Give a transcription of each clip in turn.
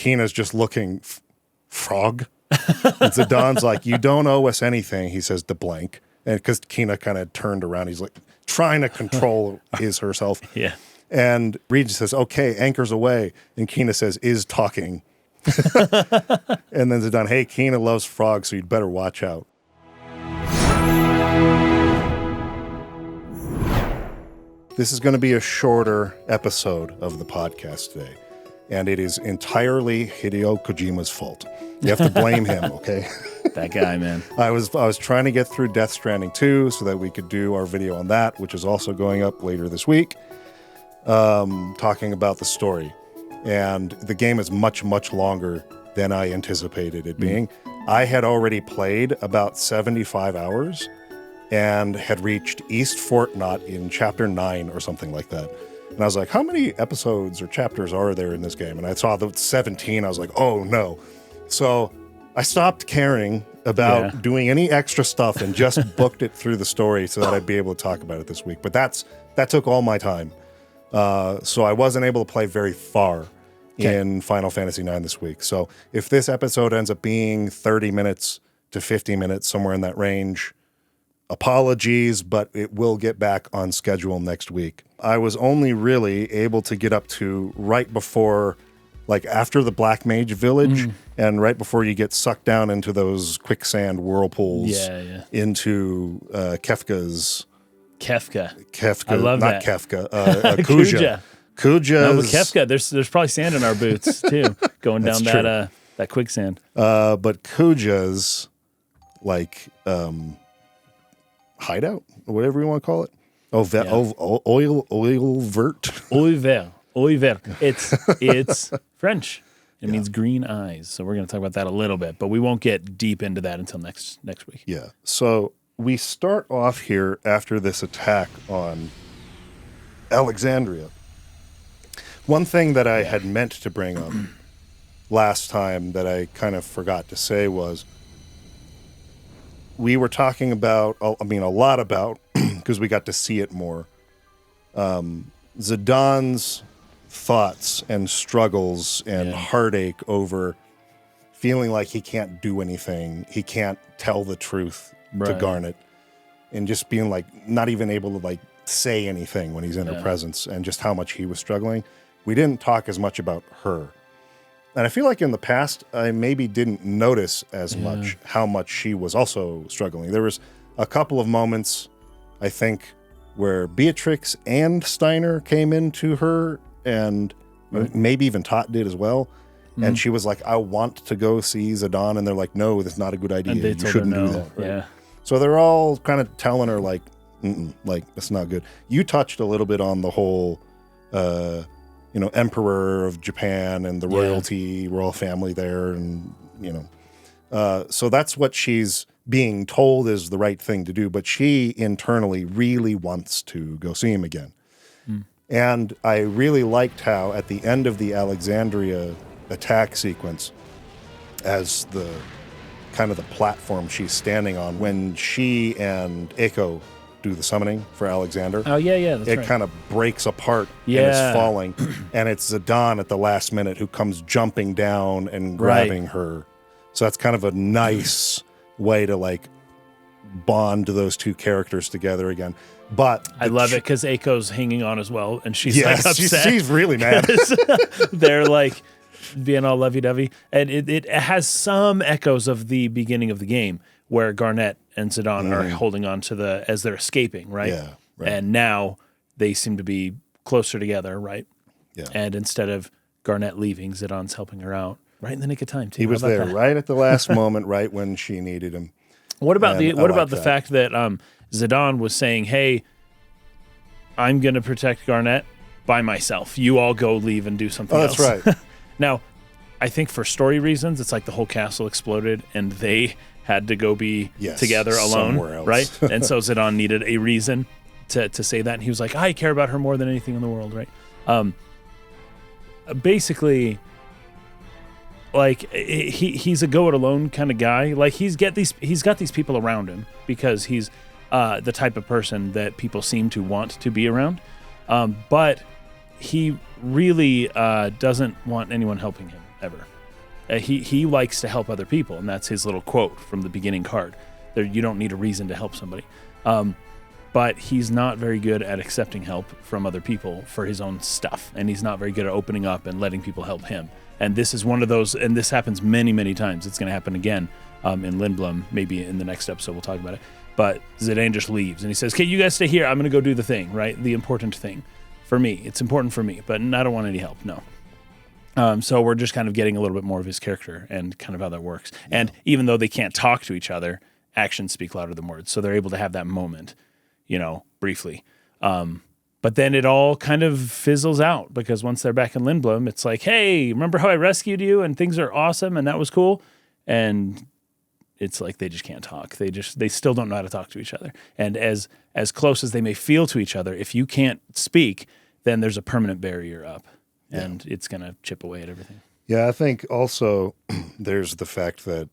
Kina's just looking, frog? And Zidane like, you don't owe us anything, he says to blank. And because Kina kind of turned around, he's like trying to control herself. Yeah. And Regis says, okay, anchor's away. And Kina says, is talking. And then Zidane, hey, Kina loves frogs, so you'd better watch out. This is going to be a shorter episode of the podcast today. And it is entirely Hideo Kojima's fault. You have to blame him, okay? That guy, man. I was trying to get through Death Stranding 2 so that we could do our video on that, which is also going up later this week, talking about the story. And the game is much, much longer than I anticipated it being. I had already played about 75 hours and had reached East Fort Knot in Chapter 9 or something like that. And I was like, how many episodes or chapters are there in this game? And I saw the 17. I was like, oh, no. So I stopped caring about doing any extra stuff and just booked it through the story so that I'd be able to talk about it this week. But that took all my time. So I wasn't able to play very far in Final Fantasy IX this week. So if this episode ends up being 30 minutes to 50 minutes, somewhere in that range, apologies, but it will get back on schedule next week. I was only really able to get up to right before, like after the Black Mage Village and right before you get sucked down into those quicksand whirlpools into Kefka's... Kefka. I love not that. Kefka. Kuja. No, but Kefka, there's probably sand in our boots too, going down that quicksand. But Kuja's like hideout, or whatever you want to call it. Oil vert. It's French. It means green eyes. So we're going to talk about that a little bit, but we won't get deep into that until next week. Yeah. So we start off here after this attack on Alexandria. One thing that I had meant to bring up last time that I kind of forgot to say was we were talking about, a lot about, because we got to see it more, Zidane's thoughts and struggles and heartache over feeling like he can't do anything, he can't tell the truth to Garnet, and just being like not even able to like say anything when he's in her presence, and just how much he was struggling. We didn't talk as much about her. And I feel like in the past, I maybe didn't notice as much how much she was also struggling. There was a couple of moments, I think, where Beatrix and Steiner came into her, and maybe even Tot did as well. And she was like, I want to go see Zidane. And they're like, no, that's not a good idea. You shouldn't do that. Right? Yeah. So they're all kind of telling her like, that's not good. You touched a little bit on the whole, Emperor of Japan and the royal family there. And, so that's what she's being told is the right thing to do. But she internally really wants to go see him again. And I really liked how at the end of the Alexandria attack sequence, as the kind of the platform she's standing on, when she and Eiko do the summoning for Alexander. Oh, yeah, that's it right. kind of breaks apart and is falling. And it's Zidane at the last minute who comes jumping down and grabbing her. So that's kind of a nice way to like bond those two characters together again. But I love it because Eiko's hanging on as well, and she's like upset. She's really mad. They're like being all lovey-dovey. And it has some echoes of the beginning of the game where Garnet and Zidane are holding on to as they're escaping, right? Yeah. Right. And now they seem to be closer together, right? Yeah. And instead of Garnet leaving, Zidane's helping her out right in the nick of time, too. He was there right at the last moment, right when she needed him. What about the fact that Zidane was saying, hey, I'm going to protect Garnet by myself. You all go leave and do something else. That's right. Now, I think for story reasons, it's like the whole castle exploded and they had to go be together alone, right? And so Zidane needed a reason to say that. And he was like, I care about her more than anything in the world, right? Basically, like he's a go it alone kind of guy. Like he's got these people around him because he's the type of person that people seem to want to be around. But he really doesn't want anyone helping him. ever. He likes to help other people, and that's his little quote from the beginning card. You don't need a reason to help somebody. But he's not very good at accepting help from other people for his own stuff, and he's not very good at opening up and letting people help him. And this is one of those, and this happens many, many times. It's going to happen again in Lindblom, maybe in the next episode we'll talk about it. But Zidane just leaves, and he says, okay, you guys stay here. I'm going to go do the thing, right? The important thing for me. It's important for me, but I don't want any help, no. So we're just kind of getting a little bit more of his character and kind of how that works. Yeah. And even though they can't talk to each other, actions speak louder than words. So they're able to have that moment, briefly. But then it all kind of fizzles out because once they're back in Lindblom, it's like, hey, remember how I rescued you and things are awesome and that was cool? And it's like they just can't talk. They still don't know how to talk to each other. And as close as they may feel to each other, if you can't speak, then there's a permanent barrier up. And it's going to chip away at everything. Yeah, I think also there's the fact that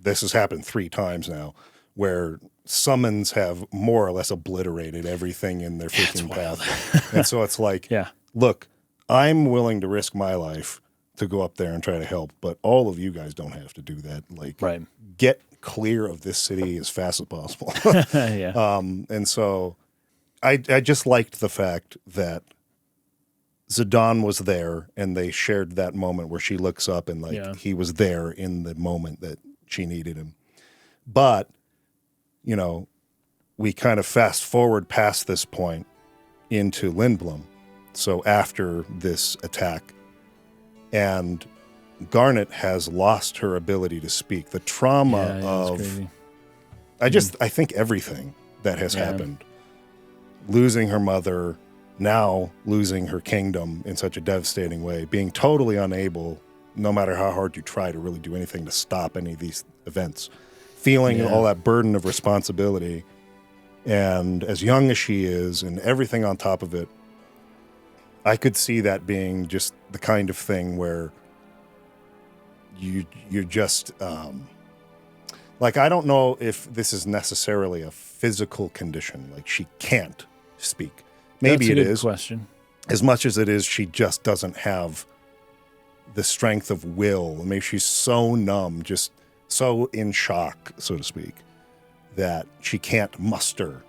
this has happened 3 times now where summons have more or less obliterated everything in their freaking path. And so it's like, look, I'm willing to risk my life to go up there and try to help, but all of you guys don't have to do that. Like, get clear of this city as fast as possible. And so I just liked the fact that Zidane was there and they shared that moment where she looks up and he was there in the moment that she needed him. But, we kind of fast forward past this point into Lindblom. So after this attack, and Garnet has lost her ability to speak. The trauma of, I think everything that has happened, losing her mother, now losing her kingdom in such a devastating way, being totally unable, no matter how hard you try, to really do anything to stop any of these events, feeling all that burden of responsibility. And as young as she is and everything on top of it, I could see that being just the kind of thing where you're just, I don't know if this is necessarily a physical condition, like she can't speak. Maybe That's a it good is. Question. As much as it is, she just doesn't have the strength of will. Maybe she's so numb, just so in shock, so to speak, that she can't muster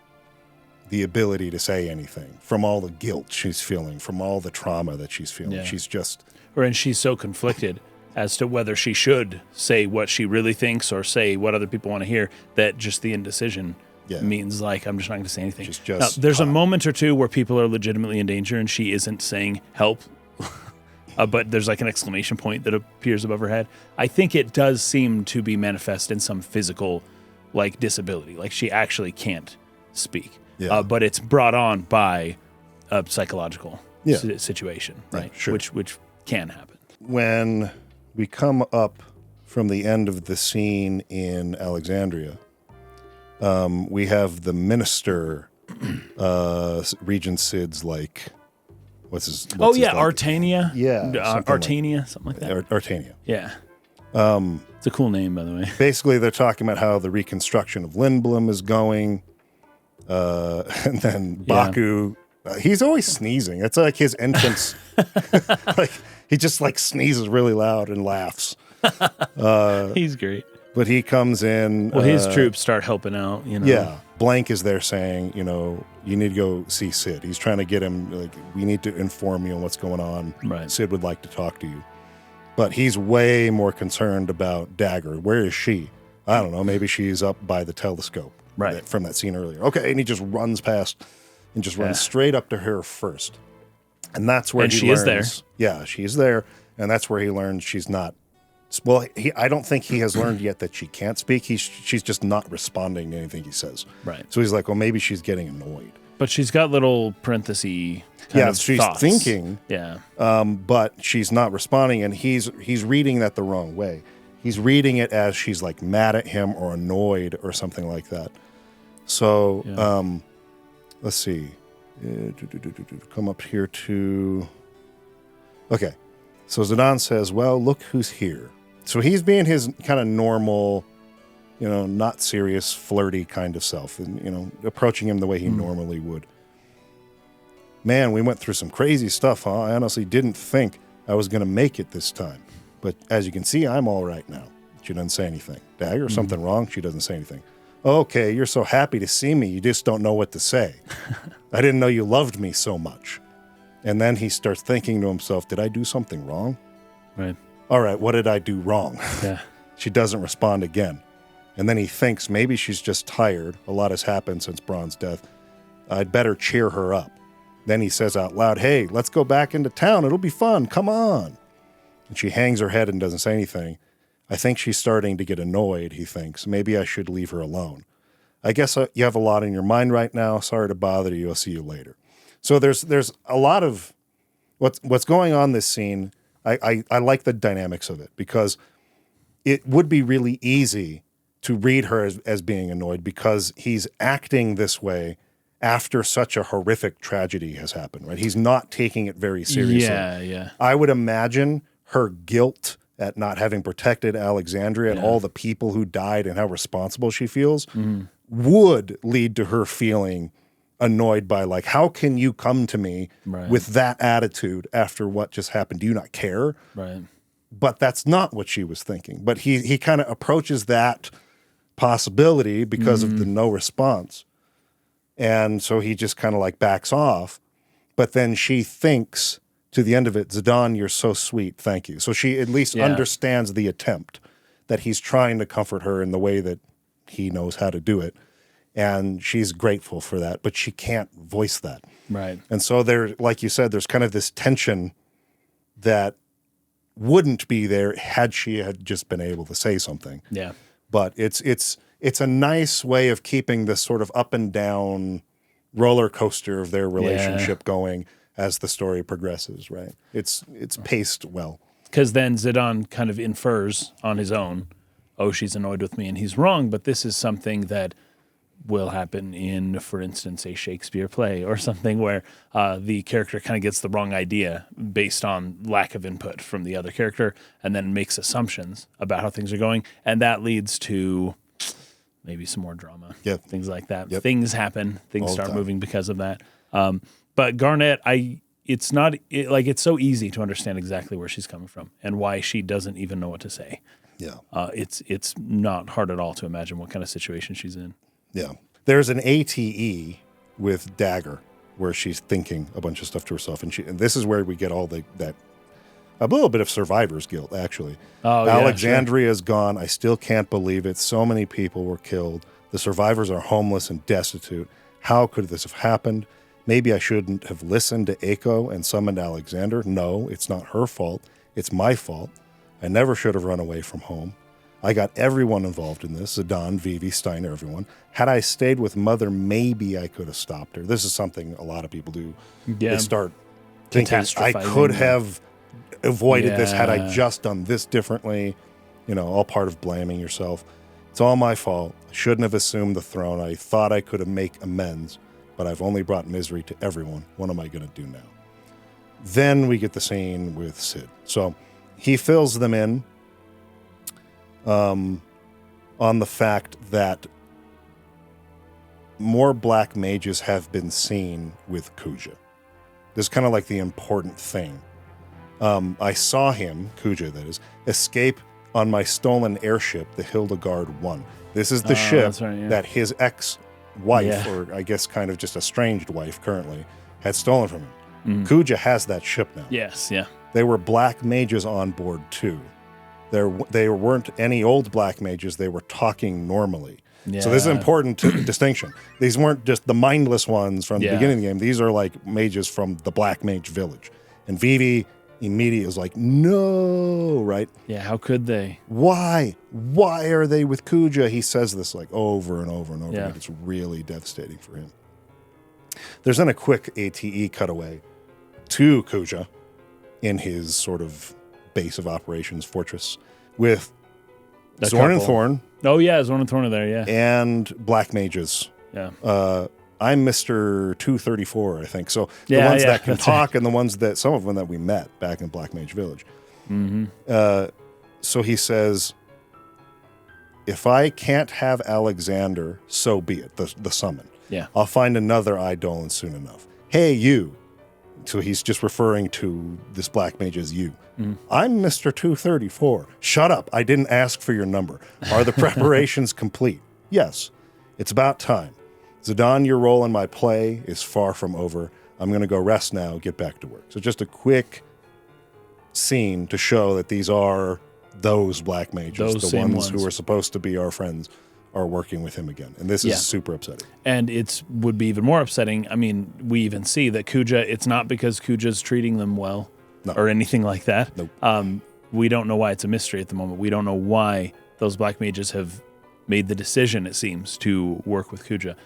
the ability to say anything from all the guilt she's feeling, from all the trauma that she's feeling. Yeah. She's just... And she's so conflicted as to whether she should say what she really thinks or say what other people want to hear, that just the indecision means, I'm just not going to say anything. She's just now, there's a moment or two where people are legitimately in danger and she isn't saying help, but there's an exclamation point that appears above her head. I think it does seem to be manifest in some physical, disability. She actually can't speak. Yeah. But it's brought on by a psychological situation, right? Yeah, sure. Which can happen. When we come up from the end of the scene in Alexandria, we have the minister, Regent Sid's what's his Artania. Yeah. Artania, something like that. Artania. Yeah. It's a cool name, by the way. Basically, they're talking about how the reconstruction of Lindblom is going. And then Baku, he's always sneezing. It's like his entrance. He just sneezes really loud and laughs. He's great. But he comes in. Well, his troops start helping out, Yeah. Blank is there saying, you need to go see Sid. He's trying to get him, we need to inform you on what's going on. Right. Sid would like to talk to you. But he's way more concerned about Dagger. Where is she? I don't know. Maybe she's up by the telescope. Right. From that scene earlier. Okay, and he just runs past and just runs straight up to her first. And that's where he learns. And she is there. Yeah, she's there. And that's where he learns she's not. Well, I don't think he has learned yet that she can't speak. She's just not responding to anything he says. Right. So he's like, well, maybe she's getting annoyed. But she's got little parentheses kind of she's thoughts. Thinking. Yeah. But she's not responding, and he's reading that the wrong way. He's reading it as she's mad at him or annoyed or something like that. So, let's see. Come up here to... Okay. So Zidane says, well, look who's here. So he's being his kind of normal, not serious, flirty kind of self. And, approaching him the way he normally would. Man, we went through some crazy stuff, huh? I honestly didn't think I was going to make it this time. But as you can see, I'm all right now. She doesn't say anything. Dagger, something wrong? She doesn't say anything. Okay, you're so happy to see me, you just don't know what to say. I didn't know you loved me so much. And then he starts thinking to himself, did I do something wrong? Right. All right, what did I do wrong? Yeah. She doesn't respond again. And then he thinks maybe she's just tired. A lot has happened since Braun's death. I'd better cheer her up. Then he says out loud, hey, let's go back into town. It'll be fun. Come on. And she hangs her head and doesn't say anything. I think she's starting to get annoyed, he thinks. Maybe I should leave her alone. I guess you have a lot in your mind right now. Sorry to bother you. I'll see you later. So there's a lot of what's going on this scene. I like the dynamics of it because it would be really easy to read her as being annoyed because he's acting this way after such a horrific tragedy has happened, right? He's not taking it very seriously. Yeah. I would imagine her guilt at not having protected Alexandria and all the people who died and how responsible she feels would lead to her feeling annoyed by, like, how can you come to me with that attitude after what just happened? Do you not care? Right. But that's not what she was thinking. But he kind of approaches that possibility because of the no response. And so he just kind of like backs off. But then she thinks to the end of it, Zidane, you're so sweet. Thank you. So she at least understands the attempt that he's trying to comfort her in the way that he knows how to do it. And she's grateful for that, but she can't voice that. Right. And so there, like you said, there's kind of this tension that wouldn't be there had she had just been able to say something. Yeah. But it's a nice way of keeping this sort of up and down roller coaster of their relationship going as the story progresses, right? It's paced well. Because then Zidane kind of infers on his own, oh, she's annoyed with me and he's wrong, but this is something that will happen in, for instance, a Shakespeare play or something where the character kind of gets the wrong idea based on lack of input from the other character and then makes assumptions about how things are going. And that leads to maybe some more drama, things like that. Yep. Things happen, things start moving because of that. But Garnet, it's so easy to understand exactly where she's coming from and why she doesn't even know what to say. Yeah. It's not hard at all to imagine what kind of situation she's in. Yeah. There's an ATE with Dagger where she's thinking a bunch of stuff to herself. And this is where we get all that a little bit of survivor's guilt, actually. Oh, Alexandria's gone. I still can't believe it. So many people were killed. The survivors are homeless and destitute. How could this have happened? Maybe I shouldn't have listened to Echo and summoned Alexander. No, it's not her fault. It's my fault. I never should have run away from home. I got everyone involved in this, Zidane, Vivi, Steiner, everyone. Had I stayed with Mother, maybe I could have stopped her. This is something a lot of people do. Yeah. They start thinking, I could have avoided this had I just done this differently. You know, all part of blaming yourself. It's all my fault. I shouldn't have assumed the throne. I thought I could have made amends, but I've only brought misery to everyone. What am I going to do now? Then we get the scene with Sid. So he fills them in on the fact that more black mages have been seen with Kuja. This is kind of like the important thing. I saw him, Kuja that is, escape on my stolen airship, the Hildegard 1. This is the ship that his ex-wife, or I guess kind of just estranged wife currently, had stolen from him. Kuja has that ship now. Yes, yeah. There were black mages on board too. They weren't any old black mages. They were talking normally. Yeah. So this is an important distinction. These weren't just the mindless ones from the beginning of the game. These are like mages from the Black Mage Village. And Vivi immediately is like, no, right? Yeah, how could they? Why? Why are they with Kuja? He says this like over and over and over again. It's really devastating for him. There's then a quick ATE cutaway to Kuja in his sort of base of operations fortress with Zorn and Thorn. Oh, yeah, Zorn and Thorn are there, yeah. And black mages. Yeah. I'm Mr. 234, I think. So the ones that can talk and the ones that, some of them that we met back in Black Mage Village. So he says, if I can't have Alexander, so be it, the summon. Yeah. I'll find another Eidolon soon enough. Hey, you. So he's just referring to this Black Mage as you. I'm Mr. 234. Shut up. I didn't ask for your number. Are the preparations complete? Yes. It's about time. Zidane, your role in my play is far from over. I'm going to go rest now, get back to work. So just a quick scene to show that these are those Black Mages, the ones who are supposed to be our friends, are working with him again. And this is super upsetting. And it would be even more upsetting. I mean, we even see that Kuja, it's not because Kuja's treating them well or anything like that. Nope. We don't know why. It's a mystery at the moment. We don't know why those Black Mages have made the decision, it seems, to work with Kuja.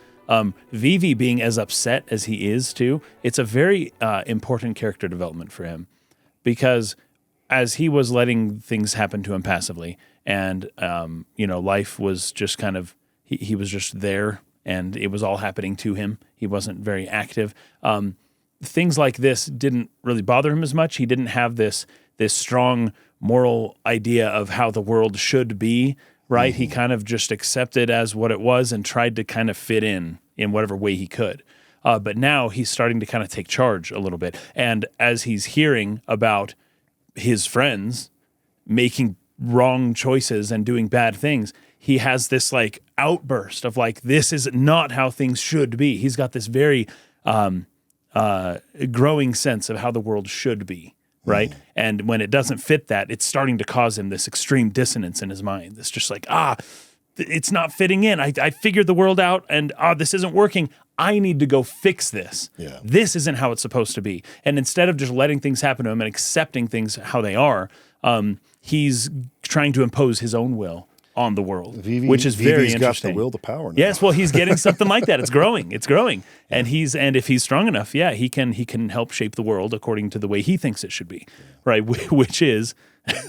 Vivi being as upset as he is, too, it's a very important character development for him. Because as he was letting things happen to him passively, and, life was just kind of, he was just there, and it was all happening to him. He wasn't very active. Things like this didn't really bother him as much. He didn't have this strong moral idea of how the world should be, right? Mm-hmm. He kind of just accepted as what it was and tried to kind of fit in whatever way he could. But now he's starting to kind of take charge a little bit. And as he's hearing about his friends making wrong choices and doing bad things, he has this like outburst of like, this is not how things should be. He's got this very growing sense of how the world should be, right? Mm. And when it doesn't fit that, it's starting to cause him this extreme dissonance in his mind. It's just like, it's not fitting in. I figured the world out, and this isn't working. I need to go fix this. Yeah. This isn't how it's supposed to be. And instead of just letting things happen to him and accepting things how they are, he's trying to impose his own will on the world, which is very interesting. Got the will to power now. Yes, well, he's getting something like that. It's growing. And if he's strong enough, he can help shape the world according to the way he thinks it should be, right? Which is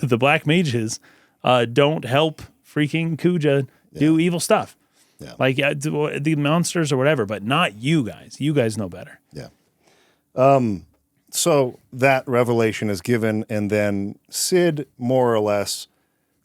the Black Mages don't help freaking Kuja do evil stuff. Yeah. Like the monsters or whatever, but not you guys. You guys know better. Yeah. So that revelation is given, and then Sid more or less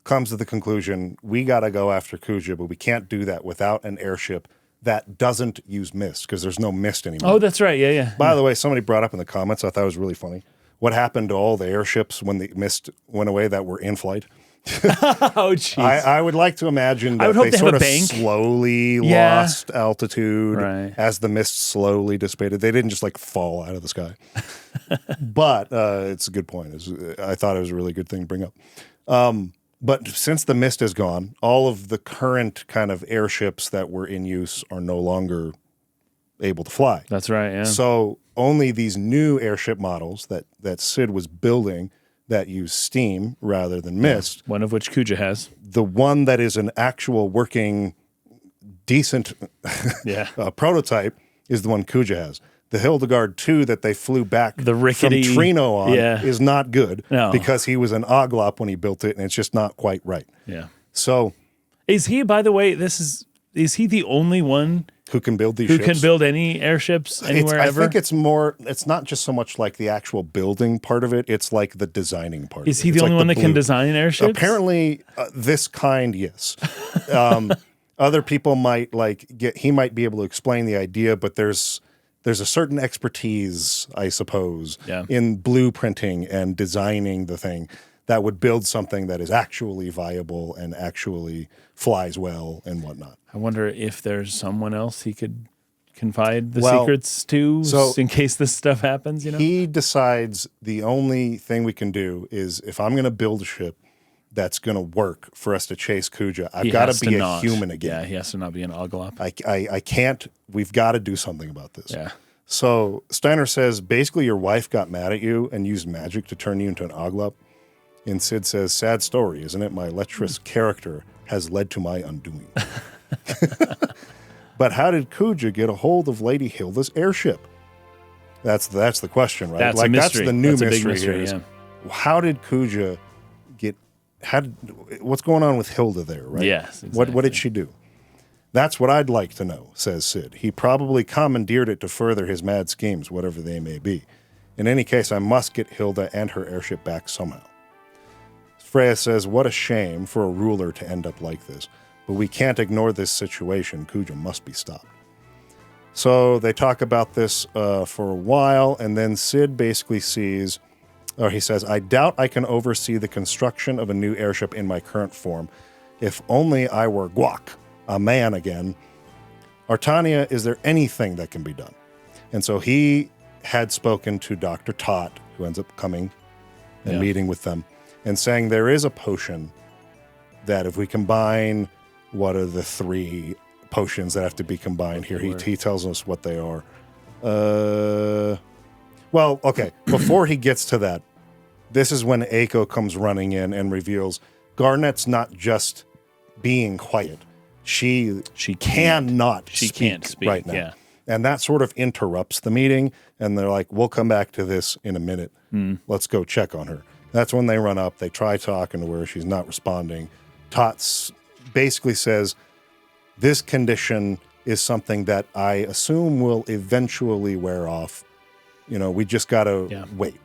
comes to the conclusion, we got to go after Kuja, but we can't do that without an airship that doesn't use mist, because there's no mist anymore. Oh, that's right. Yeah. By the way, somebody brought up in the comments, I thought it was really funny, what happened to all the airships when the mist went away that were in flight? Oh, jeez. I would like to imagine that they sort of slowly lost altitude as the mist slowly dissipated. They didn't just like fall out of the sky. But it's a good point. I thought it was a really good thing to bring up. But since the mist is gone, all of the current kind of airships that were in use are no longer able to fly. That's right, yeah. So only these new airship models that Sid was building that use steam rather than mist. One of which Kuja has. The one that is an actual working, decent prototype is the one Kuja has. The Hildegard 2 that they flew back the rickety, from Trino on is not good because he was an Oglop when he built it, and it's just not quite right. Yeah. So, is he, by the way, is he the only one who can build these ships? Who can build any airships anywhere ever? I think it's not just so much like the actual building part of it, it's like the designing part of it. Is he the only one that can design airships? Apparently, this kind, yes. Other people might he might be able to explain the idea, but there's a certain expertise, I suppose, in blueprinting and designing the thing that would build something that is actually viable and actually flies well and whatnot. I wonder if there's someone else he could confide the secrets to in case this stuff happens, He decides the only thing we can do is if I'm going to build a ship that's going to work for us to chase Kuja, I've got to be a human again. Yeah, he has to not be an Oglop. I can't, we've got to do something about this. Yeah. So Steiner says, basically your wife got mad at you and used magic to turn you into an Oglop. And Sid says, sad story, isn't it? My lecherous character has led to my undoing. But how did Kuja get a hold of Lady Hilda's airship? That's the question, right? That's a mystery. That's the new mystery here. Yeah. How did Kuja what's going on with Hilda there, right? Yes, exactly. What did she do? That's what I'd like to know, says Sid. He probably commandeered it to further his mad schemes, whatever they may be. In any case, I must get Hilda and her airship back somehow. Freya says, what a shame for a ruler to end up like this. But we can't ignore this situation. Kuja must be stopped. So they talk about this for a while, and then Sid basically he says, I doubt I can oversee the construction of a new airship in my current form. If only I were Guac, a man again. Artania, is there anything that can be done? And so he had spoken to Dr. Tot, who ends up coming and meeting with them, and saying there is a potion that if we combine, what are the 3 potions that have to be combined here? He tells us what they are. Well, okay, before he gets to that, this is when Aiko comes running in and reveals Garnet's not just being quiet. She cannot speak right now. Yeah. And that sort of interrupts the meeting, and they're like, we'll come back to this in a minute. Let's go check on her. That's when they run up. They try talking to her. She's not responding. Tots basically says, this condition is something that I assume will eventually wear off. We just got to wait.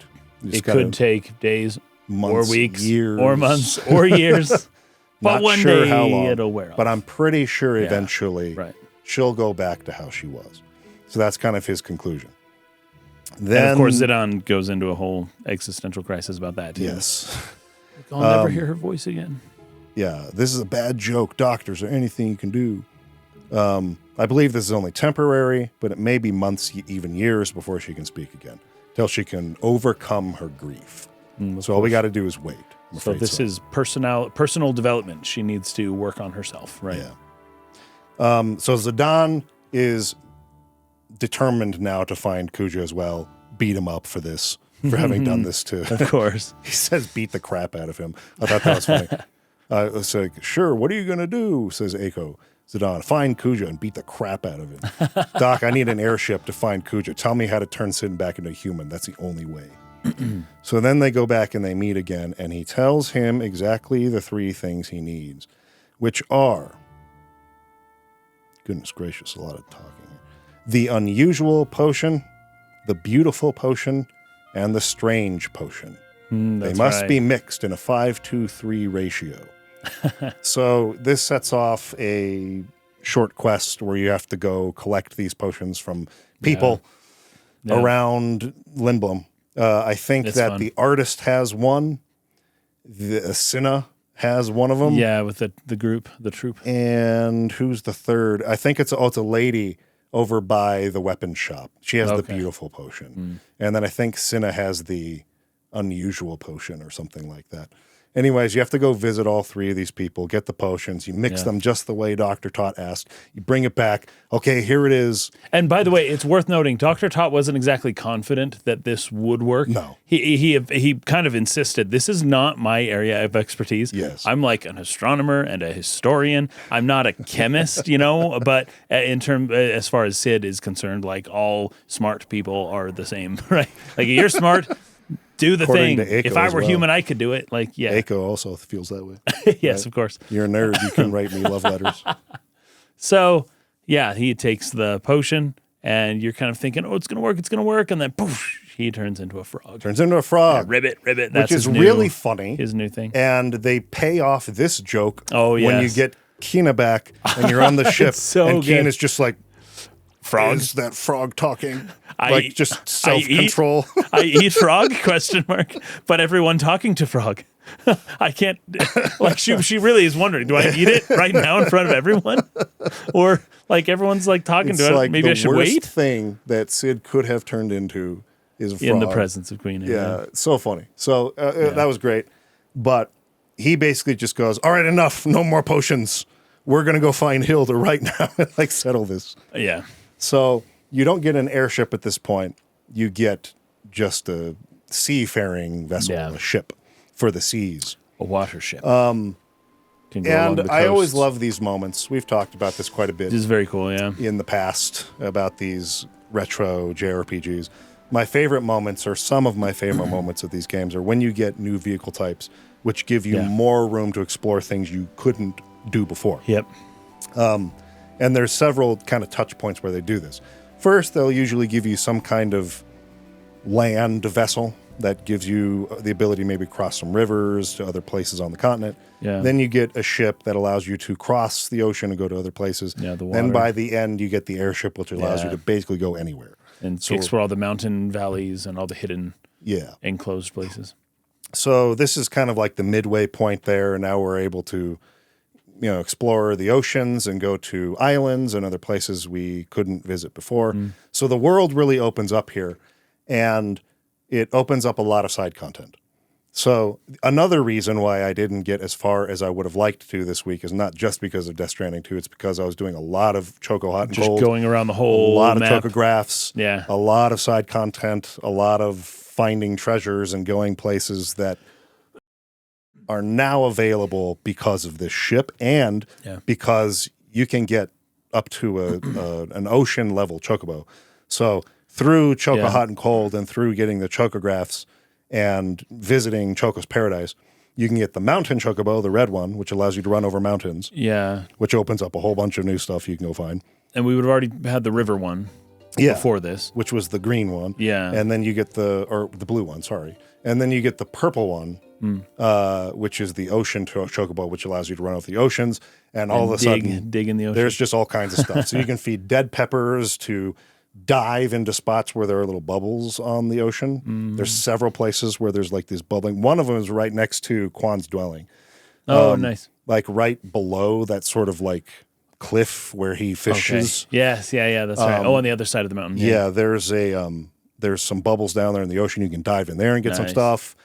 It could take days, months, or weeks, years. or months, or years. But one day how long, it'll wear off. But I'm pretty sure eventually she'll go back to how she was. So that's kind of his conclusion. Then, and of course, Zidane goes into a whole existential crisis about that, too. Yes. I'll never hear her voice again. Yeah, this is a bad joke. Doctor, is there anything you can do? I believe this is only temporary, but it may be months, even years before she can speak again, till she can overcome her grief. So all we got to do is wait. So this is personal development. She needs to work on herself, right? Yeah. So Zidane is determined now to find Kuja as well, beat him up for this, for having done this to... Of course. He says beat the crap out of him. I thought that was funny. It's like, sure, what are you going to do, says Aiko. Zidane, find Kuja and beat the crap out of him. Doc, I need an airship to find Kuja. Tell me how to turn Sid back into a human. That's the only way. So then they go back and they meet again, and he tells him exactly the 3 things he needs, which are... Goodness gracious, a lot of talking here. The unusual potion, the beautiful potion, and the strange potion. They must be mixed in a 5-2-3 ratio. So this sets off a short quest where you have to go collect these potions from people around Lindblom. I think it's fun. The artist has one. The Asina has one of them. Yeah, with the group, the troop. And who's the third? I think it's a lady over by the weapons shop. She has the beautiful potion. And then I think Cinna has the unusual potion or something like that. Anyways, you have to go visit all 3 of these people, get the potions. You mix them just the way Dr. Tot asked. You bring it back. Okay, here it is. And by the way, it's worth noting, Dr. Tot wasn't exactly confident that this would work. No. He kind of insisted, this is not my area of expertise. Yes. I'm like an astronomer and a historian. I'm not a chemist, but as far as Sid is concerned, like all smart people are the same, right? Like you're smart. Do the According thing. If I were human, I could do it. Aiko also feels that way. Yes, right? Of course. You're a nerd. You can write me love letters. So, he takes the potion, and you're kind of thinking, it's going to work. And then, poof, he turns into a frog. Yeah, ribbit. That's which is really funny. His new thing. And they pay off this joke when you get Kina back, and you're on the ship, and good. Kina's just like, frog? Is that frog talking? Just self-control. I eat frog, ? But everyone talking to frog. I can't, she really is wondering, do I eat it right now in front of everyone? Or everyone's talking to it, maybe I should wait? The worst thing that Sid could have turned into is a frog. In the presence of Queen. Yeah, so funny. So that was great. But he basically just goes, all right, enough, no more potions. We're going to go find Hilda right now and settle this. Yeah. So you don't get an airship at this point. You get just a seafaring vessel, a ship for the seas. A water ship. And I always love these moments. We've talked about this quite a bit. This is very cool, in the past about these retro JRPGs. My favorite moments, or some of my favorite moments of these games, are when you get new vehicle types, which give you more room to explore things you couldn't do before. Yep. And there's several kind of touch points where they do this. First, they'll usually give you some kind of land vessel that gives you the ability to maybe cross some rivers to other places on the continent. Yeah. Then you get a ship that allows you to cross the ocean and go to other places. Yeah, the water. Then by the end, you get the airship, which allows you to basically go anywhere. And explore all the mountain valleys and all the hidden enclosed places. So this is kind of like the midway point there, and now we're able to, explore the oceans and go to islands and other places we couldn't visit before. So the world really opens up here, and it opens up a lot of side content. So another reason why I didn't get as far as I would have liked to this week is not just because of Death Stranding 2. It's because I was doing a lot of Choco Hot and Cold. Just going around the whole A lot map. of chocographs. Yeah. A lot of side content. A lot of finding treasures and going places that are now available because of this ship and because you can get up to an ocean level chocobo. So through Choco Hot and Cold and through getting the chocographs and visiting Choco's Paradise, you can get the mountain chocobo, the red one, which allows you to run over mountains. Yeah. Which opens up a whole bunch of new stuff you can go find. And we would have already had the river one before this. Which was the green one. Yeah. And then you get the blue one, sorry. And then you get the purple one, which is the ocean chocobo, which allows you to run over the oceans. And all of a sudden, dig in the ocean. There's just all kinds of stuff. So you can feed dead peppers to dive into spots where there are little bubbles on the ocean. There's several places where there's like this bubbling. One of them is right next to Quan's dwelling. Oh, nice. Like right below that sort of like cliff where he fishes. Okay. Yes, that's right. On the other side of the mountain. Yeah, there's some bubbles down there in the ocean. You can dive in there and get some stuff.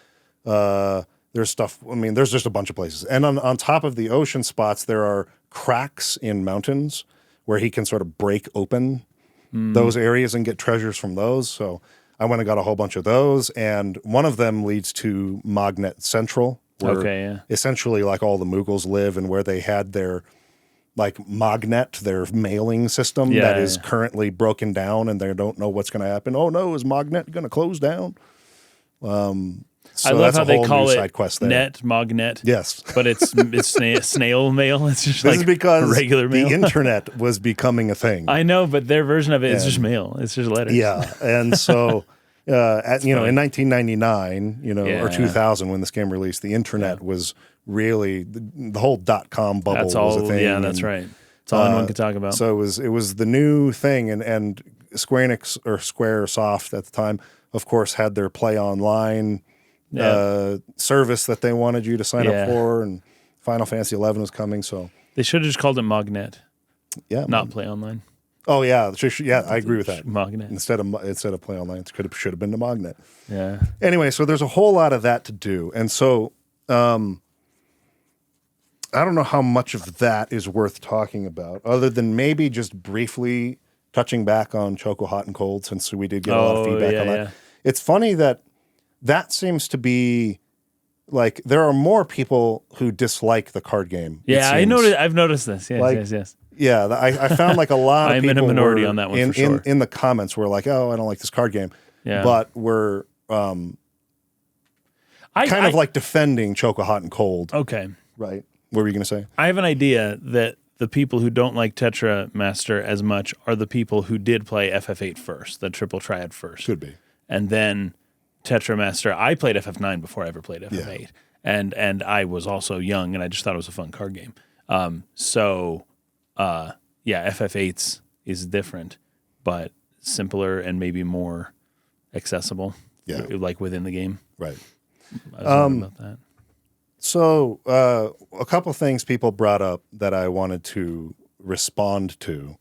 There's stuff, there's just a bunch of places. And on top of the ocean spots, there are cracks in mountains where he can sort of break open those areas and get treasures from those. So I went and got a whole bunch of those. And one of them leads to Magnet Central, where essentially like all the Mughals live and where they had their like Magnet, their mailing system that is currently broken down and they don't know what's going to happen. Oh no, is Magnet going to close down? I love how they call it Magnet. Yes. But it's snail mail. It's just this like is because regular mail. The internet was becoming a thing. I know, but their version of it is just mail. It's just letters. Yeah. And so, in 1999, or 2000 when this game released, the internet was really, the whole .com bubble was a thing. Yeah, that's right. It's all anyone could talk about. So it was the new thing. And Square Enix, or Squaresoft at the time, of course, had their Play Online service that they wanted you to sign up for, and Final Fantasy XI was coming, so they should have just called it Magnet. Yeah, not Play Online. Oh yeah, I agree with that. Magnet instead of Play Online, it should have been the Magnet. Yeah. Anyway, so there's a whole lot of that to do, and so I don't know how much of that is worth talking about, other than maybe just briefly touching back on Choco Hot and Cold, since we did get a lot of feedback on that. Yeah. It's funny that seems to be like there are more people who dislike the card game. Yeah, I've noticed this. Yes. Yeah, I found like a lot of people. I'm in a minority on that one for sure. In the comments were like, "Oh, I don't like this card game." Yeah. But we're kind of like defending Choco Hot and Cold. Okay. Right. What were you going to say? I have an idea that the people who don't like Tetra Master as much are the people who did play FF8 first, the Triple Triad first. Could be. And then Tetra Master. I played FF9 before I ever played FF8, and I was also young, and I just thought it was a fun card game. FF8's is different, but simpler and maybe more accessible. Yeah, like within the game. Right. I was wondering about that. So a couple things people brought up that I wanted to respond to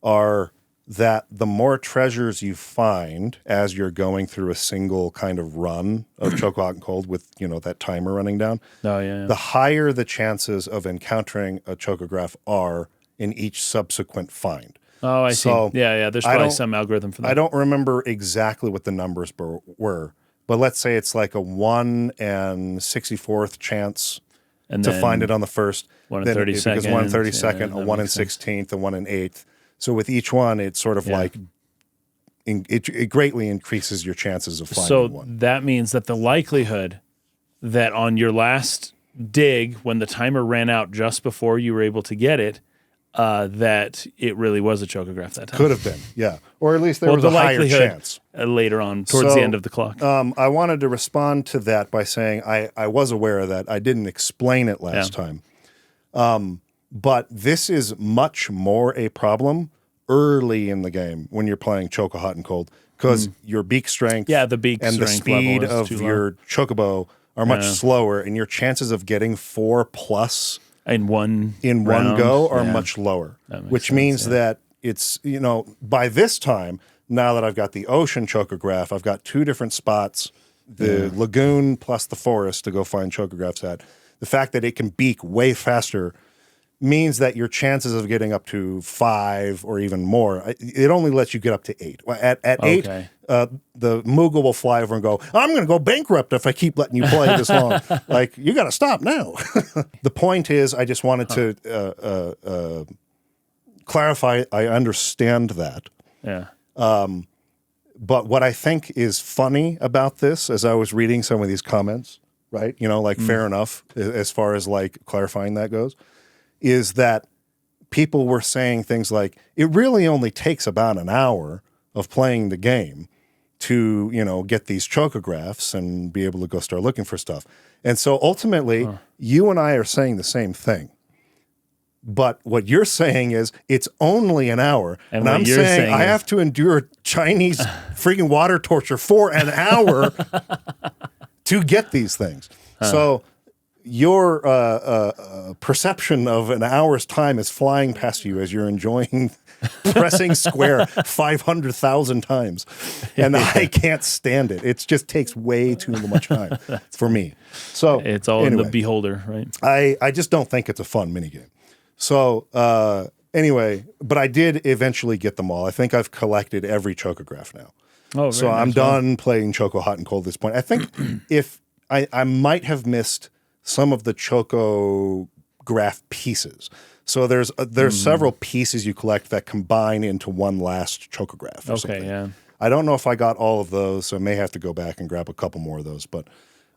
are that the more treasures you find as you're going through a single kind of run of Choco Hot and Cold with, that timer running down, the higher the chances of encountering a chocograph are in each subsequent find. Oh, I see. Yeah. There's probably some algorithm for that. I don't remember exactly what the numbers were, but let's say it's like a 1 and 64th chance to find it on the first. 1 in 32nd. Because 1 in 32nd, a 1 in 16th, a 1 in 8th. So with each one, it's sort of like it greatly increases your chances of finding one. So that means that the likelihood that on your last dig, when the timer ran out just before you were able to get it, that it really was a chocograph that time. Could have been, yeah. Or at least there was a higher chance. Later on, towards the end of the clock. I wanted to respond to that by saying I was aware of that. I didn't explain it last time. But this is much more a problem early in the game when you're playing Choco Hot and Cold, because your beak strength the beak and the speed of your chocobo are much slower, and your chances of getting 4+ in one go are much lower, which means that it's, by this time, now that I've got the ocean chocograph, I've got 2 different spots, the lagoon plus the forest to go find chocographs at. The fact that it can beak way faster means that your chances of getting up to 5 or even more, it only lets you get up to 8. At 8, the Moogle will fly over and go, I'm going to go bankrupt if I keep letting you play this long. Like, you got to stop now. The point is, I just wanted to clarify, I understand that. Yeah. But what I think is funny about this, as I was reading some of these comments, right, fair enough, as far as like clarifying that goes, is that people were saying things like, it really only takes about an hour of playing the game to, get these chocographs and be able to go start looking for stuff. And so ultimately, you and I are saying the same thing. But what you're saying is it's only an hour. And I'm saying I have to endure Chinese freaking water torture for an hour to get these things. So your perception of an hour's time is flying past you as you're enjoying pressing square 500,000 times. And I can't stand it. It just takes way too much time for me. So it's all in the beholder, right? I just don't think it's a fun minigame. So anyway, but I did eventually get them all. I think I've collected every chocograph now. Oh, so I'm done playing Choco Hot and Cold at this point. I think if I might have missed some of the chocograph pieces. So there's several pieces you collect that combine into one last chocograph. Or something. Yeah. I don't know if I got all of those, so I may have to go back and grab a couple more of those. But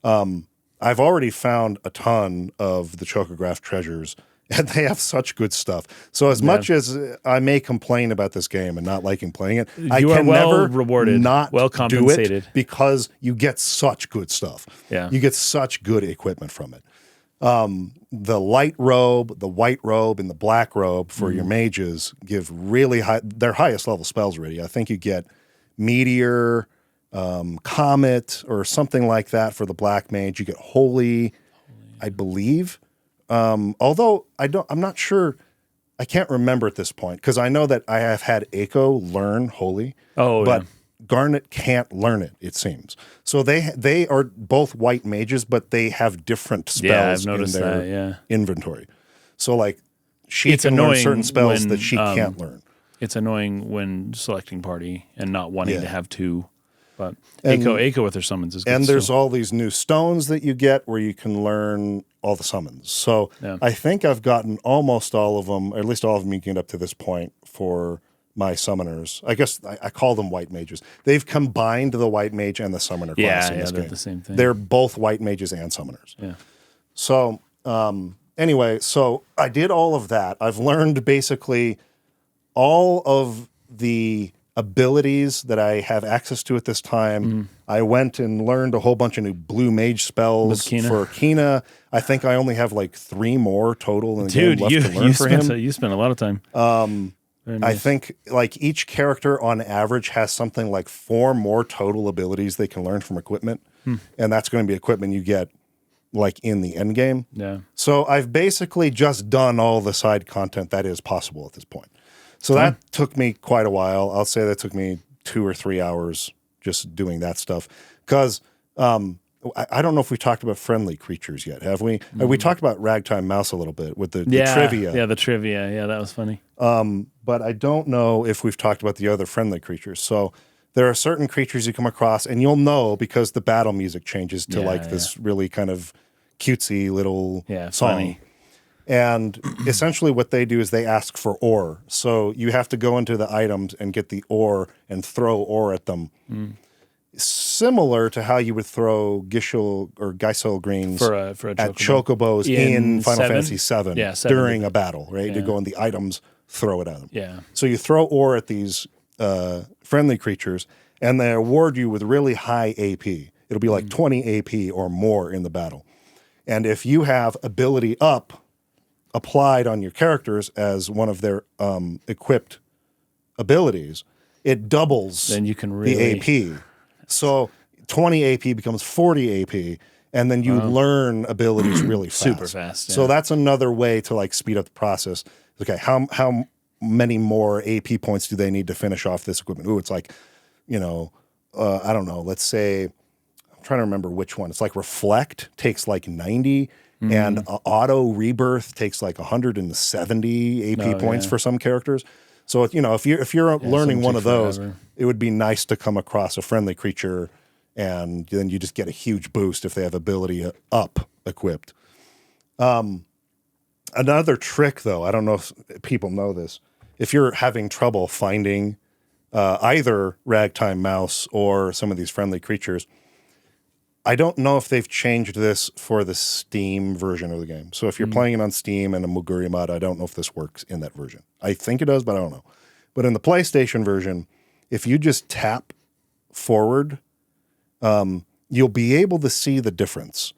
I've already found a ton of the chocograph treasures, and they have such good stuff. So as much as I may complain about this game and not liking playing it, I can never rewarded, not well compensated. do it because you get such good stuff. Yeah. You get such good equipment from it. The light robe, the white robe, and the black robe for your mages give really their highest level spells already. I think you get Meteor, Comet, or something like that for the Black Mage. You get Holy, I believe. Although I'm not sure, I can't remember at this point, because I know that I have had Echo learn Holy, but Garnet can't learn it, it seems. So they are both white mages, but they have different spells in their inventory. So like she can learn certain spells that she can't learn. It's annoying when selecting party and not wanting to have 2. But Echo with her summons is good. And there's all these new stones that you get where you can learn all the summons. So I think I've gotten almost all of them, or at least all of them you can get up to this point for my summoners. I guess I call them white mages. They've combined the white mage and the summoner class in this game. The same thing. They're both white mages and summoners. Yeah. So anyway, so I did all of that. I've learned basically all of the abilities that I have access to at this time. I went and learned a whole bunch of new blue mage spells for Kina. I think I only have like 3 more total in the game left to learn for him. You spent a lot of time. Nice. I think like each character on average has something like 4 more total abilities they can learn from equipment. And that's going to be equipment you get like in the end game. Yeah. So I've basically just done all the side content that is possible at this point. So that took me quite a while. I'll say that took me 2 or 3 hours just doing that stuff. Because I don't know if we talked about friendly creatures yet, have we? We talked about Ragtime Mouse a little bit with the trivia. Yeah, the trivia. Yeah, that was funny. But I don't know if we've talked about the other friendly creatures. So there are certain creatures you come across, and you'll know because the battle music changes to this really kind of cutesy little song. Funny. And essentially what they do is they ask for ore. So you have to go into the items and get the ore and throw ore at them. Similar to how you would throw Gishel or Geisel greens for a at chocobos in Final Fantasy VII Yeah, during a battle, right? Yeah. To go in the items throw it at them. Yeah. So you throw ore at these friendly creatures, and they award you with really high AP. It'll be like 20 AP or more in the battle. And if you have ability up applied on your characters as one of their equipped abilities, it doubles then you can really... the AP. So 20 AP becomes 40 AP, and then you learn abilities really fast. Super fast. Yeah. So that's another way to like speed up the process. Okay, how many more AP points do they need to finish off this equipment? Ooh, it's like, I don't know, let's say, I'm trying to remember which one. It's like Reflect takes like 90, and Auto Rebirth takes like 170 AP points for some characters. So, if you're learning one of those, it would be nice to come across a friendly creature, and then you just get a huge boost if they have ability up equipped. Another trick, though, I don't know if people know this, if you're having trouble finding either Ragtime Mouse or some of these friendly creatures, I don't know if they've changed this for the Steam version of the game. So if you're playing it on Steam and a Muguri mod, I don't know if this works in that version. I think it does, but I don't know. But in the PlayStation version, if you just tap forward, you'll be able to see the difference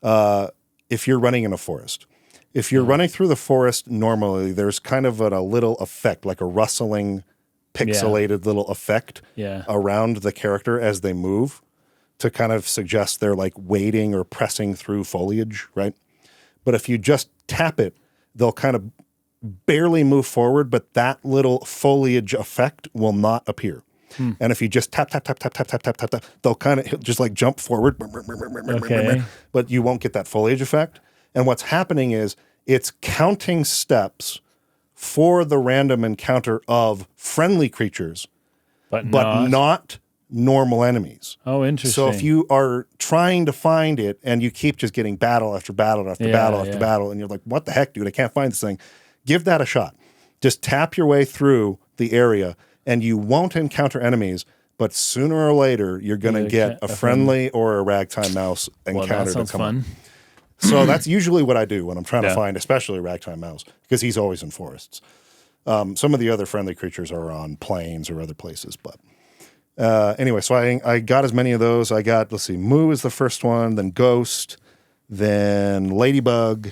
if you're running in a forest. If you're running through the forest normally, there's kind of a little effect, like a rustling, pixelated little effect around the character as they move to kind of suggest they're like wading or pressing through foliage, right? But if you just tap it, they'll kind of barely move forward, but that little foliage effect will not appear. And if you just tap, they'll kind of just like jump forward, but you won't get that foliage effect. And what's happening is it's counting steps for the random encounter of friendly creatures, but not normal enemies. Oh, interesting. So if you are trying to find it and you keep just getting battle after battle after battle after battle, and you're like, what the heck, dude? I can't find this thing. Give that a shot. Just tap your way through the area, and you won't encounter enemies, but sooner or later, you're going to get a friendly or a Ragtime Mouse encounter to come fun. up. So that's usually what I do when I'm trying to find, especially Ragtime Mouse, because he's always in forests. Some of the other friendly creatures are on plains or other places, but anyway, so I got as many of those. I got, let's see, Moo is the first one, then Ghost, then Ladybug,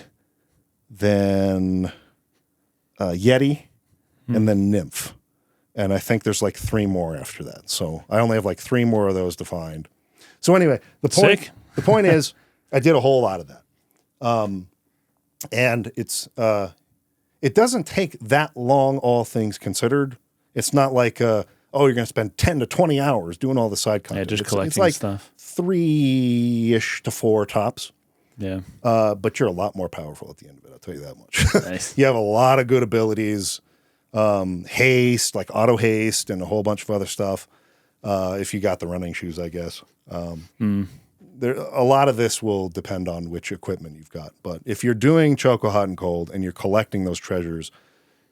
then Yeti, and then Nymph. And I think there's like 3 more after that. So I only have like 3 more of those to find. So anyway, the point is I did a whole lot of that. And it's it doesn't take that long, all things considered. It's not like you're going to spend 10 to 20 hours doing all the side content. Yeah, just collecting it's like stuff. 3-ish to 4 tops. Yeah. But you're a lot more powerful at the end of it, I'll tell you that much. Nice. You have a lot of good abilities. Haste, like auto haste, and a whole bunch of other stuff. If you got the running shoes, I guess. A lot of this will depend on which equipment you've got. But if you're doing Choco Hot and Cold and you're collecting those treasures,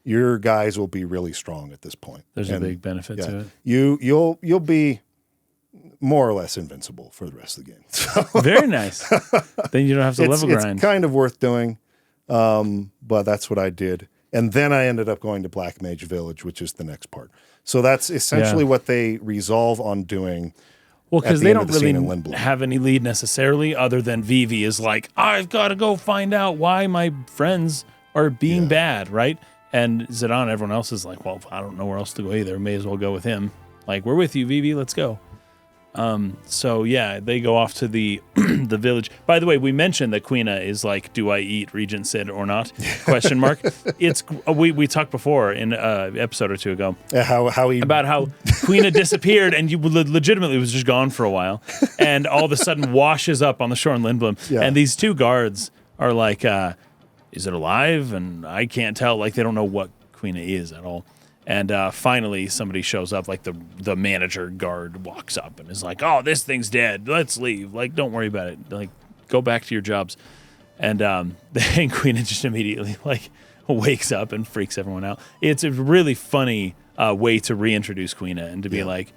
your guys will be really strong at this point. There's a big benefit to it. You'll be more or less invincible for the rest of the game. So very nice. Then you don't have to level grind. It's kind of worth doing, but that's what I did. And then I ended up going to Black Mage Village, which is the next part. So that's essentially what they resolve on doing. Well, because they don't really have any lead necessarily, other than Vivi is like, I've got to go find out why my friends are being bad, right? And Zidane, everyone else is like, well, I don't know where else to go either. May as well go with him. Like, we're with you, Vivi. Let's go. So yeah, they go off to the the village. By the way, we mentioned that Quina is like, do I eat Regent Sid or not? Question mark. It's we talked before in an episode or two ago. How Quina disappeared and you legitimately was just gone for a while, and all of a sudden washes up on the shore in Lindblom. Yeah. And these 2 guards are like, is it alive? And I can't tell. Like, they don't know what Quina is at all. And finally, somebody shows up, like the manager guard walks up and is like, oh, this thing's dead. Let's leave. Like, don't worry about it. Like, go back to your jobs. And Quina just immediately, like, wakes up and freaks everyone out. It's a really funny way to reintroduce Quina and to be like,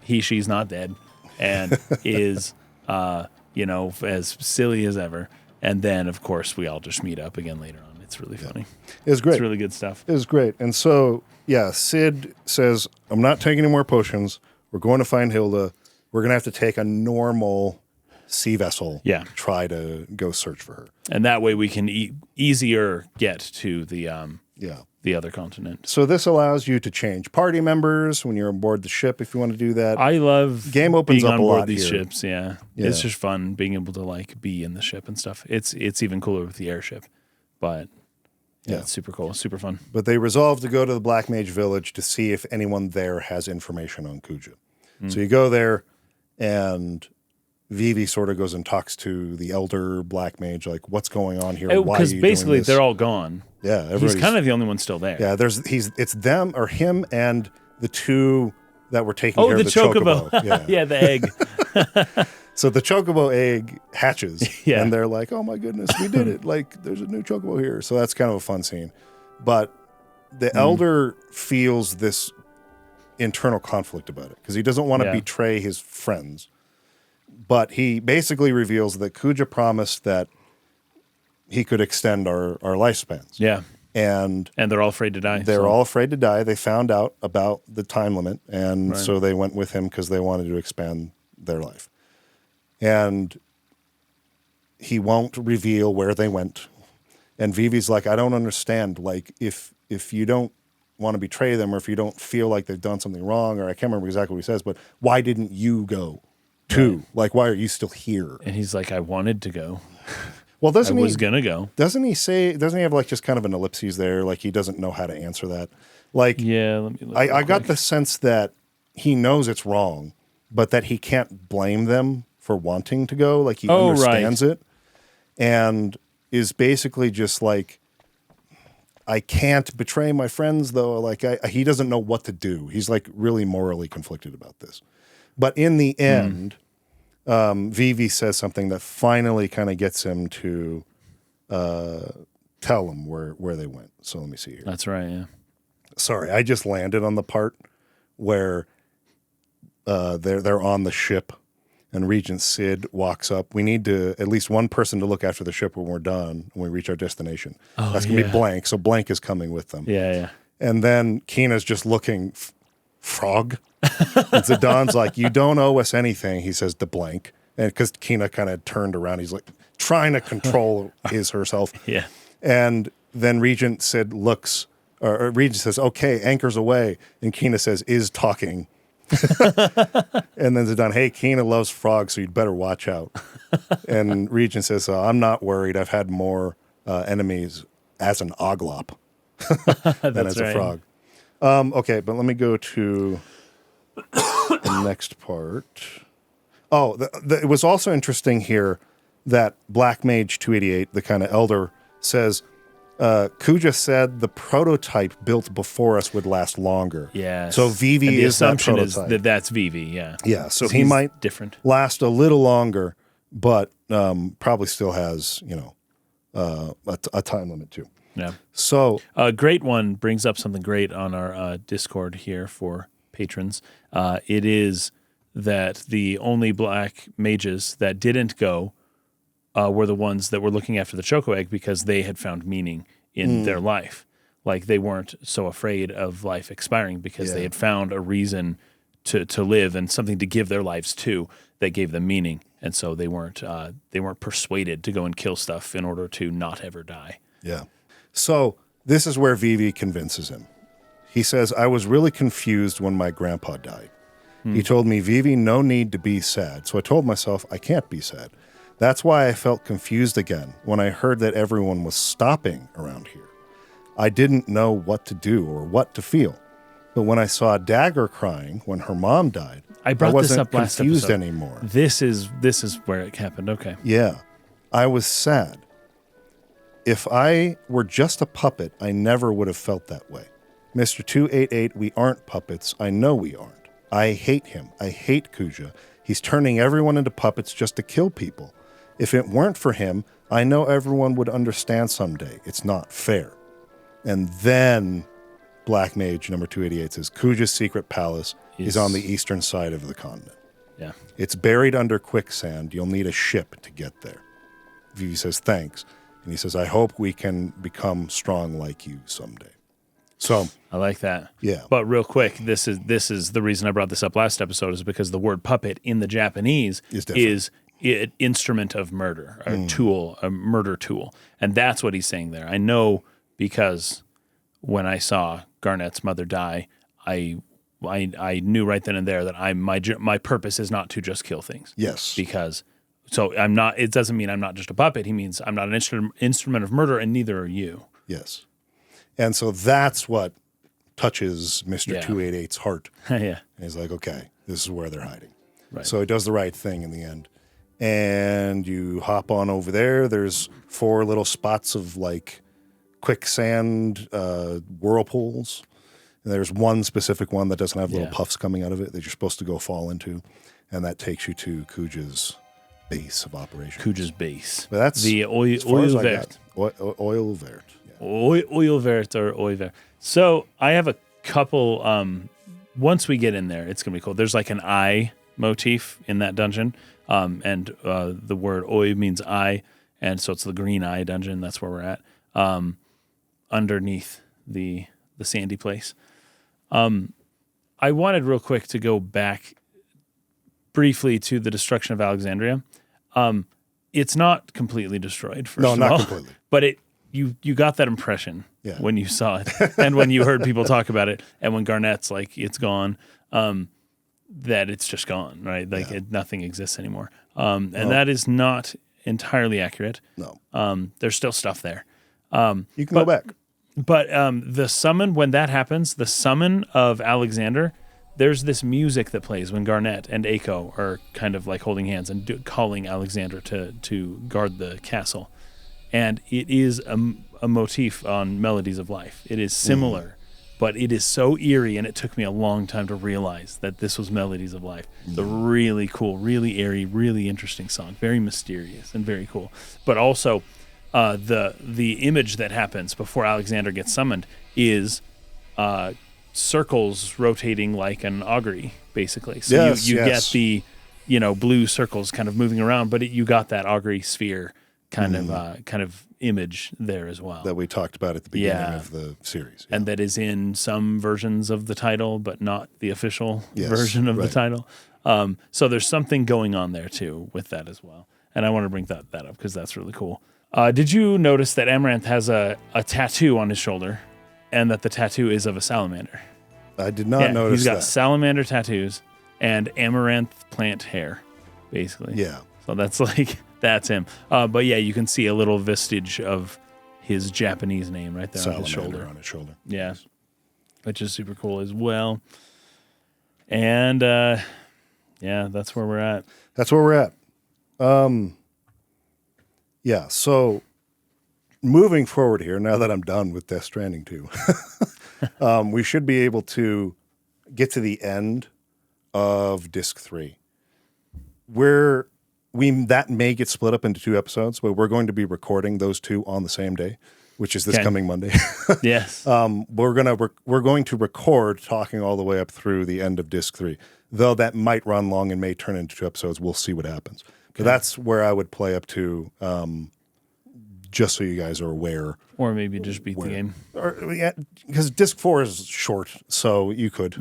she's not dead and is, as silly as ever. And then, of course, we all just meet up again later on. It's really funny. It was great. It's really good stuff. It was great. And so, yeah, Sid says, I'm not taking any more potions. We're going to find Hilda. We're going to have to take a normal sea vessel to try to go search for her. And that way we can easier get to the other continent. So this allows you to change party members when you're on board the ship if you want to do that. I love game opens being up on a board lot these here. ships. Yeah. It's just fun being able to like be in the ship and stuff. It's even cooler with the airship, but it's super cool, super fun. But they resolve to go to the Black Mage Village to see if anyone there has information on Kuja. So you go there, and Vivi sort of goes and talks to the elder Black Mage, like, what's going on here? Why are you doing this? Because basically they're all gone. Yeah, he's kind of the only one still there. Yeah, it's them or him and the two that were taking care of the chocobo. Yeah, the egg. So the chocobo egg hatches, and they're like, oh my goodness, we did it. Like, there's a new chocobo here. So that's kind of a fun scene. But the elder feels this internal conflict about it because he doesn't want to betray his friends. But he basically reveals that Kuja promised that he could extend our lifespans. Yeah. And they're all afraid to die. They're all afraid to die. They found out about the time limit, and so they went with him because they wanted to expand their life. And he won't reveal where they went. And Vivi's like, I don't understand. Like, if you don't want to betray them, or if you don't feel like they've done something wrong, or I can't remember exactly what he says, but why didn't you go too? Right. Like, why are you still here? And he's like, I wanted to go. Well, I was gonna go. Doesn't he have like just kind of an ellipses there? Like he doesn't know how to answer that. Like, yeah, let me look I got the sense that he knows it's wrong, but that he can't blame them for wanting to go. Like he understands it, and is basically just like, I can't betray my friends though. Like he doesn't know what to do. He's like really morally conflicted about this. But in the end, Vivi says something that finally kind of gets him to tell him where they went. So let me see here. That's right, yeah. Sorry, I just landed on the part where they're on the ship and Regent Sid walks up. We need at least one person to look after the ship when we're done, when we reach our destination. Oh, that's going to be Blank, so Blank is coming with them. Yeah. And then Keena's just looking, frog? And Zidane like, you don't owe us anything, he says to Blank. And because Keena kind of turned around, he's like trying to control herself. Yeah. And then Regent Sid looks, or Regent says, okay, anchor's away. And Keena says, is talking. And then Zidane, hey, Keena loves frogs, so you'd better watch out. And Regent says, I'm not worried. I've had more enemies as an oglop than as a frog. Okay, but let me go to the next part. Oh, it was also interesting here that Black Mage 288, the kind of elder, says, Kuja said the prototype built before us would last longer. Yes. So Vivi is that prototype. The assumption is that's Vivi, yeah. Yeah, so he might last a little longer, but probably still has, a time limit too. Yeah. So a great one brings up something great on our Discord here for patrons. It is that the only black mages that didn't go were the ones that were looking after the Choco Egg because they had found meaning in their life. Like they weren't so afraid of life expiring because they had found a reason to live and something to give their lives to that gave them meaning. And so they weren't persuaded to go and kill stuff in order to not ever die. Yeah. So this is where Vivi convinces him. He says, I was really confused when my grandpa died. He told me, Vivi, no need to be sad. So I told myself, I can't be sad. That's why I felt confused again when I heard that everyone was stopping around here. I didn't know what to do or what to feel. But when I saw Dagger crying when her mom died, I wasn't confused anymore. This is where it happened. Okay. Yeah. I was sad. If I were just a puppet, I never would have felt that way. Mr. 288, we aren't puppets. I know we aren't. I hate him. I hate Kuja. He's turning everyone into puppets just to kill people. If it weren't for him, I know everyone would understand someday. It's not fair. And then Black Mage number 288 says, Kuja's secret palace is on the eastern side of the continent. Yeah. It's buried under quicksand. You'll need a ship to get there. Vivi says, thanks. And he says, I hope we can become strong like you someday. So I like that. Yeah. But real quick, this is the reason I brought this up last episode is because the word puppet in the Japanese is an instrument of murder, a tool, a murder tool. And that's what he's saying there. I know because when I saw Garnet's mother die, I knew right then and there that my purpose is not to just kill things. Yes. Because I'm not. It doesn't mean I'm not just a puppet. He means I'm not an instrument of murder, and neither are you. Yes. And so that's what touches Mr. 288's heart. Yeah. And he's like, okay, this is where they're hiding. Right. So he does the right thing in the end. And you hop on over there. There's 4 little spots of like quicksand whirlpools. And there's one specific one that doesn't have little puffs coming out of it that you're supposed to go fall into. And that takes you to Kuja's base of operations. Kuja's base. But that's the oil vert. Oil vert. Oil vert or oil vert. So I have a couple. Once we get in there, it's gonna be cool. There's like an eye motif in that dungeon, and the word oil means eye, and so it's the green eye dungeon. That's where we're at, underneath the sandy place. I wanted real quick to go back briefly to the destruction of Alexandria. It's not completely destroyed. First of all, completely. But you got that impression when you saw it, and when you heard people talk about it, and when Garnet's like it's gone, that it's just gone, right? Like nothing exists anymore. And that is not entirely accurate. No, there's still stuff there. You can go back. But the summon, when that happens, the summon of Alexander, there's this music that plays when Garnet and Eiko are kind of like holding hands and calling Alexander to guard the castle. And it is a motif on Melodies of Life. It is similar, but it is so eerie, and it took me a long time to realize that this was Melodies of Life. It's a really cool, really airy, really interesting song. Very mysterious and very cool. But also, the image that happens before Alexander gets summoned is circles rotating like an augury, basically. So you get the blue circles kind of moving around, but you got that augury sphere kind of image there as well that we talked about at the beginning of the series, and that is in some versions of the title, but not the official version of the title. So there's something going on there too with that as well, and I want to bring that up because that's really cool. Did you notice that Amaranth has a tattoo on his shoulder, and that the tattoo is of a salamander? I did not notice that. He's got salamander tattoos and amaranth plant hair, basically. Yeah. So that's like, that's him. But yeah, you can see a little vestige of his Japanese name right there on his shoulder. Yeah. Which is super cool as well. And that's where we're at. That's where we're at. Yeah, so moving forward here, now that I'm done with Death Stranding 2, we should be able to get to the end of Disc 3. That may get split up into 2 episodes, but we're going to be recording those 2 on the same day, which is this coming Monday. Yes. We're going to record talking all the way up through the end of Disc 3, though that might run long and may turn into 2 episodes. We'll see what happens. But that's where I would play up to, just so you guys are aware. Or maybe just beat the game. Because Disc 4 is short, so you could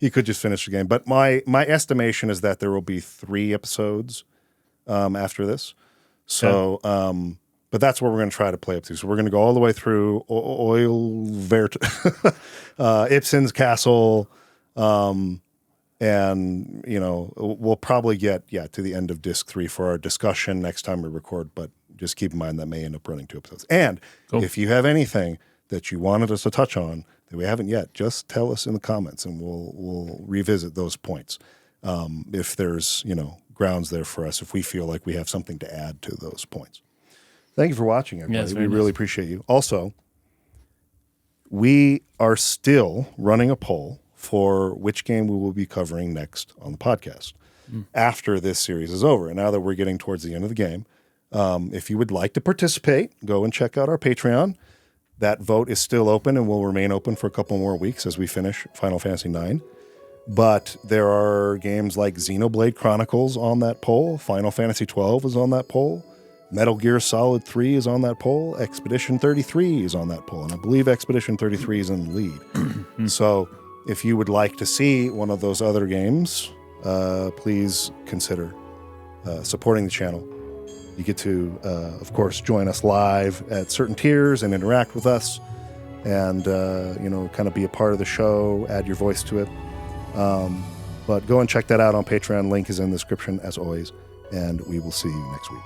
you could just finish the game. But my estimation is that there will be 3 episodes after this. So, but that's where we're going to try to play up to. So we're going to go all the way through Oil Vert, Ibsen's Castle, and, we'll probably get, to the end of Disc 3 for our discussion next time we record, but just keep in mind that may end up running 2 episodes. And if you have anything that you wanted us to touch on that we haven't yet, just tell us in the comments and we'll revisit those points. If there's, grounds there for us, if we feel like we have something to add to those points. Thank you for watching, everybody. We really appreciate you. Also, we are still running a poll for which game we will be covering next on the podcast after this series is over. And now that we're getting towards the end of the game, if you would like to participate, go and check out our Patreon. That vote is still open and will remain open for a couple more weeks as we finish Final Fantasy IX. But there are games like Xenoblade Chronicles on that poll. Final Fantasy XII is on that poll. Metal Gear Solid 3 is on that poll. Expedition 33 is on that poll. And I believe Expedition 33 is in the lead. So if you would like to see one of those other games, please consider supporting the channel. You get to, of course, join us live at certain tiers and interact with us and, kind of be a part of the show, add your voice to it. But go and check that out on Patreon. Link is in the description, as always. And we will see you next week.